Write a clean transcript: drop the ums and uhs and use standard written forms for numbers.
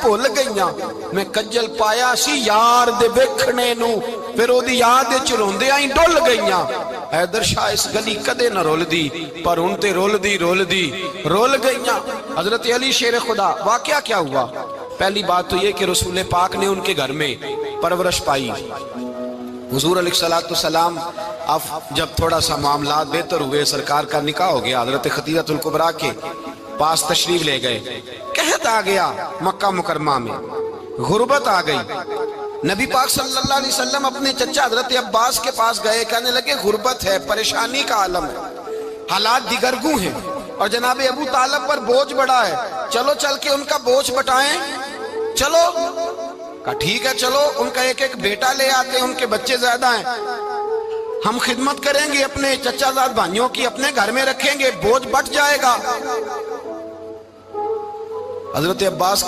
भुल गईयां मैं कज्जल पाया सी यार दे वेखणे नू फिर ओदी याद विच रोंदियां ही डुल गईयां। हैदर शाह इस गली कदे न रुलदी पर हुण ते रुलदी रुलदी रुल गईयां। हजरत अली शेर खुदा वाकया क्या हुआ? पहली बात तो ये कि रसूल पाक ने उनके घर में परवरिश पाई। हुजूर अलैहिस्सलाम अब जब थोड़ा सा मामला बेहतर हुए, सरकार का निकाह हो गया, हजरत खदीजतुल कुबरा के पास तशरीफ ले गए। कहत आ गया मक्का मुकरमा में, गुर्बत आ गई। नबी पाक सल्लल्लाहु अलैहि वसल्लम अपने चचा हजरत अब्बास के पास गए, कहने लगे गुर्बत है, परेशानी का आलम है, हालात दिगरगू हैं और जनाब अबू तालिब पर बोझ बड़ा है, चलो चल के उनका बोझ बटाएं। चलो कहा ठीक है चलो, उनका एक एक बेटा ले आते हैं, उनके बच्चे ज्यादा हैं, हम खिदमत करेंगे अपने चचाजाद भाइयों की, अपने घर में रखेंगे, बोझ बट जाएगा। हजरत अब्बास